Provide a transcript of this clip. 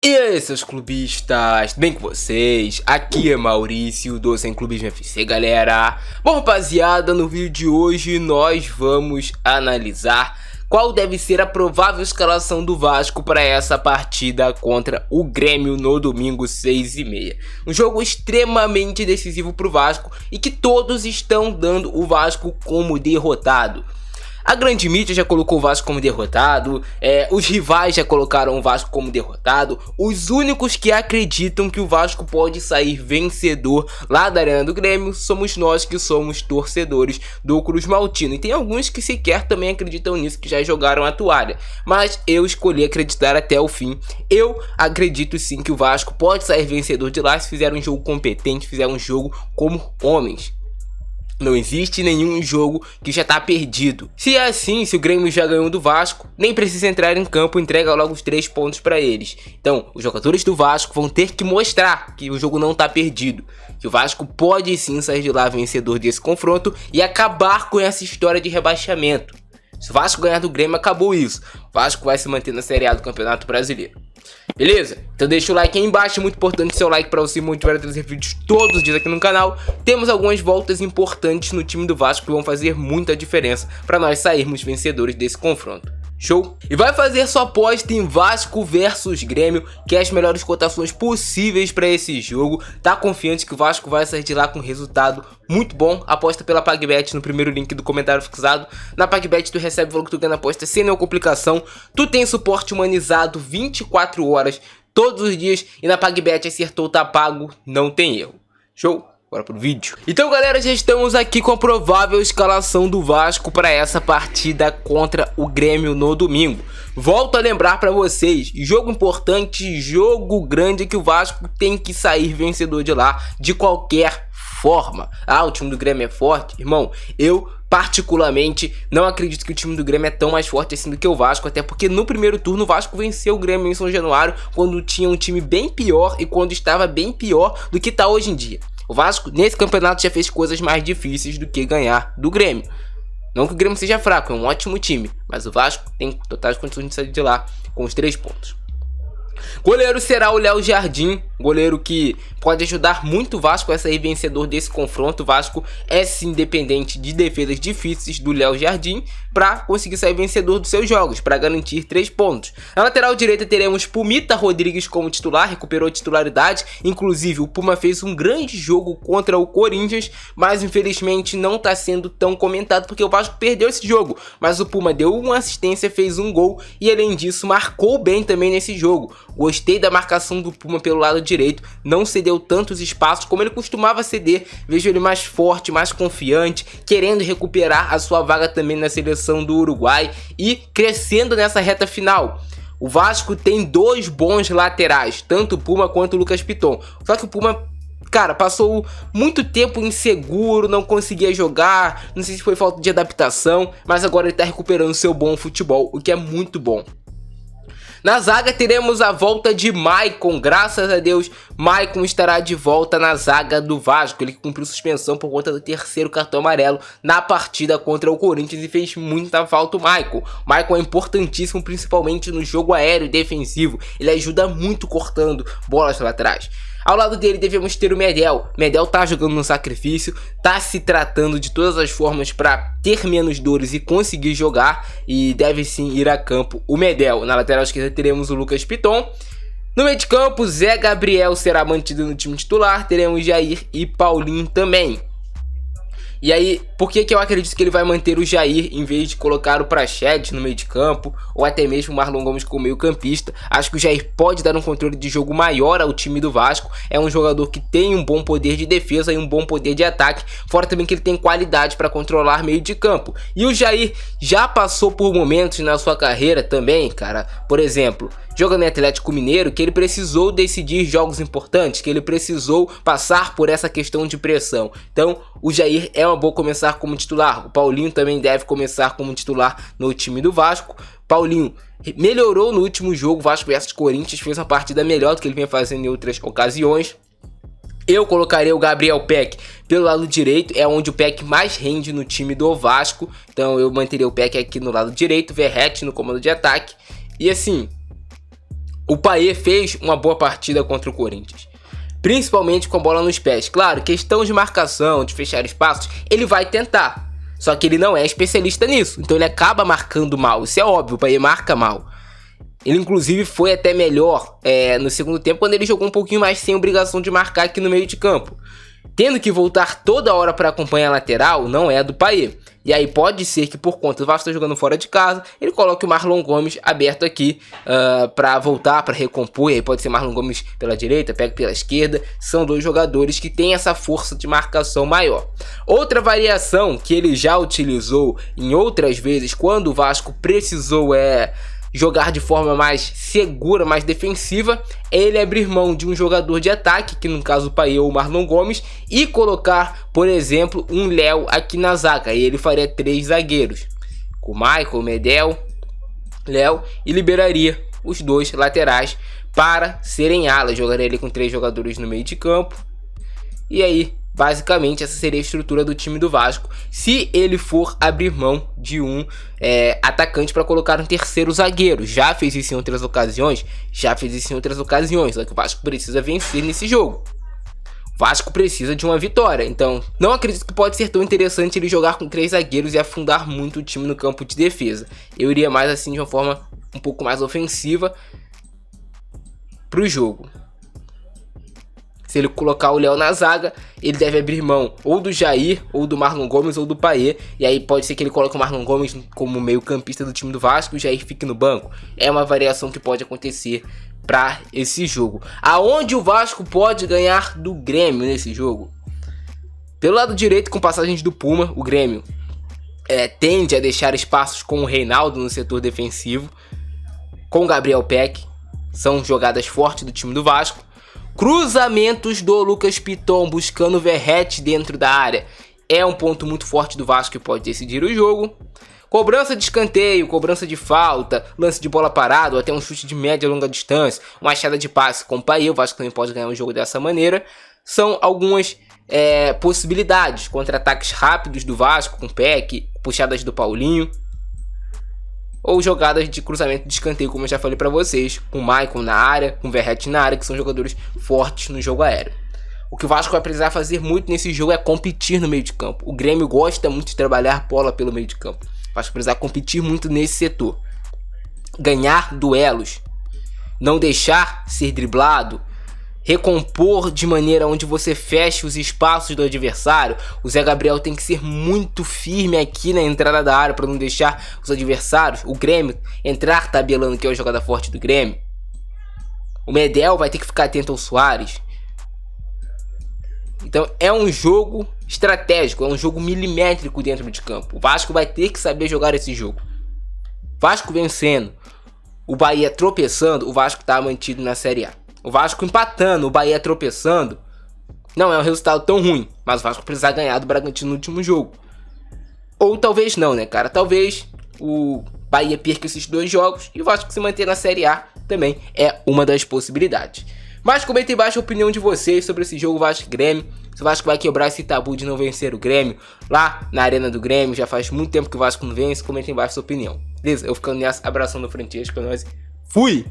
E aí, seus clubistas, tudo bem com vocês? Aqui é Maurício do Sem Clubismo FC, galera. Bom, rapaziada, no vídeo de hoje nós vamos analisar qual deve ser a provável escalação do Vasco para essa partida contra o Grêmio no domingo 6h30. Um jogo extremamente decisivo para o Vasco e que todos estão dando o Vasco como derrotado. A grande mídia já colocou o Vasco como derrotado, os rivais já colocaram o Vasco como derrotado. Os únicos que acreditam que o Vasco pode sair vencedor lá da Arena do Grêmio somos nós, que somos torcedores do Cruz Maltino. E tem alguns que sequer também acreditam nisso, que já jogaram a toalha. Mas eu escolhi acreditar até o fim. Eu acredito sim que o Vasco pode sair vencedor de lá se fizer um jogo competente, fizer um jogo como homens. Não existe nenhum jogo que já tá perdido. Se é assim, se o Grêmio já ganhou do Vasco, nem precisa entrar em campo e entrega logo os 3 pontos para eles. Então, os jogadores do Vasco vão ter que mostrar que o jogo não tá perdido. Que o Vasco pode sim sair de lá vencedor desse confronto e acabar com essa história de rebaixamento. Se o Vasco ganhar do Grêmio, acabou isso. O Vasco vai se manter na Série A do Campeonato Brasileiro. Beleza? Então deixa o like aí embaixo, é muito importante seu like para você motivar a trazer vídeos todos os dias aqui no canal. Temos algumas voltas importantes no time do Vasco que vão fazer muita diferença para nós sairmos vencedores desse confronto. Show? E vai fazer sua aposta em Vasco versus Grêmio, que é as melhores cotações possíveis para esse jogo. Tá confiante que o Vasco vai sair de lá com um resultado muito bom? Aposta pela PagBet no primeiro link do comentário fixado. Na PagBet tu recebe o valor que tu ganha na aposta sem nenhuma complicação. Tu tem suporte humanizado 24 horas, todos os dias. E na PagBet acertou, tá pago, não tem erro. Show? Bora pro vídeo. Então, galera, já estamos aqui com a provável escalação do Vasco para essa partida contra o Grêmio no domingo. Volto a lembrar para vocês, jogo importante, jogo grande que o Vasco tem que sair vencedor de lá de qualquer forma. Ah, o time do Grêmio é forte? Irmão, eu particularmente não acredito que o time do Grêmio é tão mais forte assim do que o Vasco, até porque no primeiro turno o Vasco venceu o Grêmio em São Januário quando tinha um time bem pior e quando estava bem pior do que está hoje em dia. O Vasco, nesse campeonato, já fez coisas mais difíceis do que ganhar do Grêmio. Não que o Grêmio seja fraco, é um ótimo time. Mas o Vasco tem totais condições de sair de lá com os 3 pontos. Goleiro será o Léo Jardim, goleiro que pode ajudar muito o Vasco a sair vencedor desse confronto. O Vasco é sim dependente de defesas difíceis do Léo Jardim para conseguir sair vencedor dos seus jogos, para garantir 3 pontos. Na lateral direita teremos Pumita Rodrigues como titular, recuperou a titularidade. Inclusive o Puma fez um grande jogo contra o Corinthians, mas infelizmente não está sendo tão comentado porque o Vasco perdeu esse jogo. Mas o Puma deu uma assistência, fez um gol e além disso marcou bem também nesse jogo. Gostei da marcação do Puma pelo lado direito, não cedeu tantos espaços como ele costumava ceder. Vejo ele mais forte, mais confiante, querendo recuperar a sua vaga também na seleção do Uruguai e crescendo nessa reta final. O Vasco tem 2 bons laterais, tanto o Puma quanto o Lucas Piton. Só que o Puma, cara, passou muito tempo inseguro, não conseguia jogar, não sei se foi falta de adaptação, mas agora ele tá recuperando seu bom futebol, o que é muito bom. Na zaga teremos a volta de Maicon, graças a Deus, Maicon estará de volta na zaga do Vasco. Ele cumpriu suspensão por conta do 3º cartão amarelo na partida contra o Corinthians e fez muita falta o Maicon. Maicon é importantíssimo, principalmente no jogo aéreo e defensivo, ele ajuda muito cortando bolas laterais. Ao lado dele devemos ter o Medel. Medel tá jogando no sacrifício, tá se tratando de todas as formas para ter menos dores e conseguir jogar, e deve sim ir a campo o Medel. Na lateral esquerda teremos o Lucas Piton. No meio de campo, Zé Gabriel será mantido no time titular, teremos Jair e Paulinho também. E aí, por que eu acredito que ele vai manter o Jair em vez de colocar o Praxedes no meio de campo, ou até mesmo o Marlon Gomes como meio campista? Acho que o Jair pode dar um controle de jogo maior ao time do Vasco. É um jogador que tem um bom poder de defesa e um bom poder de ataque, fora também que ele tem qualidade para controlar meio de campo. E o Jair já passou por momentos na sua carreira também, cara, por exemplo, jogando em Atlético Mineiro, que ele precisou decidir jogos importantes, que ele precisou passar por essa questão de pressão. Então, o Jair é uma boa começar como titular. O Paulinho também deve começar como titular no time do Vasco. Paulinho melhorou no último jogo, Vasco vs Corinthians, fez uma partida melhor do que ele vinha fazendo em outras ocasiões. Eu colocaria o Gabriel Peck pelo lado direito, é onde o Peck mais rende no time do Vasco. Então eu manteria o Peck aqui no lado direito, Verratti no comando de ataque. E assim, o Payet fez uma boa partida contra o Corinthians, principalmente com a bola nos pés. Claro, questão de marcação, de fechar espaços, ele vai tentar. Só que ele não é especialista nisso, então ele acaba marcando mal. Isso é óbvio, o Payet marca mal. Ele inclusive foi até melhor no segundo tempo, quando ele jogou um pouquinho mais sem obrigação de marcar aqui no meio de campo. Tendo que voltar toda hora para acompanhar a lateral, não é do Payet. E aí pode ser que por conta do Vasco estar jogando fora de casa, ele coloque o Marlon Gomes aberto aqui para voltar, para recompor. E aí pode ser Marlon Gomes pela direita, pega pela esquerda. São dois jogadores que têm essa força de marcação maior. Outra variação que ele já utilizou em outras vezes, quando o Vasco precisou jogar de forma mais segura, mais defensiva, é ele abrir mão de um jogador de ataque, que no caso o Payet ou o Marlon Gomes, e colocar, por exemplo, um Léo aqui na zaga. E ele faria 3 zagueiros, com o Michael, o Medel, Léo, e liberaria os 2 laterais para serem alas. Jogaria ele com 3 jogadores no meio de campo. E aí, basicamente, essa seria a estrutura do time do Vasco, se ele for abrir mão de um atacante para colocar um terceiro zagueiro. Já fez isso em outras ocasiões, só que o Vasco precisa vencer nesse jogo. O Vasco precisa de uma vitória, então não acredito que pode ser tão interessante ele jogar com 3 zagueiros e afundar muito o time no campo de defesa. Eu iria mais assim, de uma forma um pouco mais ofensiva para o jogo. Se ele colocar o Léo na zaga, ele deve abrir mão ou do Jair, ou do Marlon Gomes, ou do Payet. E aí pode ser que ele coloque o Marlon Gomes como meio campista do time do Vasco e o Jair fique no banco. É uma variação que pode acontecer para esse jogo. Aonde o Vasco pode ganhar do Grêmio nesse jogo? Pelo lado direito, com passagens do Puma, o Grêmio tende a deixar espaços com o Reinaldo no setor defensivo, com o Gabriel Peck. São jogadas fortes do time do Vasco. Cruzamentos do Lucas Piton buscando o Verratti dentro da área é um ponto muito forte do Vasco que pode decidir o jogo. Cobrança de escanteio, cobrança de falta, lance de bola parado, até um chute de média e longa distância, uma achada de passe com o Payet. O Vasco também pode ganhar um jogo dessa maneira. São algumas possibilidades. Contra-ataques rápidos do Vasco com o Peck, puxadas do Paulinho, ou jogadas de cruzamento de escanteio, como eu já falei pra vocês, com o Michael na área, com o Verratti na área, que são jogadores fortes no jogo aéreo. O que o Vasco vai precisar fazer muito nesse jogo é competir no meio de campo. O Grêmio gosta muito de trabalhar bola pelo meio de campo. O Vasco vai precisar competir muito nesse setor. Ganhar duelos, não deixar ser driblado, recompor de maneira onde você feche os espaços do adversário. O Zé Gabriel tem que ser muito firme aqui na entrada da área para não deixar os adversários, o Grêmio, entrar tabelando, que é a jogada forte do Grêmio. O Medel vai ter que ficar atento ao Soares. Então é um jogo estratégico, é um jogo milimétrico dentro de campo. O Vasco vai ter que saber jogar esse jogo. Vasco vencendo, o Bahia tropeçando, o Vasco está mantido na Série A. O Vasco empatando, o Bahia tropeçando, não é um resultado tão ruim, mas o Vasco precisa ganhar do Bragantino no último jogo. Ou talvez não, né, cara? Talvez o Bahia perca esses 2 jogos e o Vasco se manter na Série A também é uma das possibilidades. Mas comenta aí embaixo a opinião de vocês sobre esse jogo Vasco e Grêmio. Se o Vasco vai quebrar esse tabu de não vencer o Grêmio lá na Arena do Grêmio, já faz muito tempo que o Vasco não vence. Comenta aí embaixo a sua opinião. Beleza? Eu ficando nessa, abração do Frentista pra nós. Fui!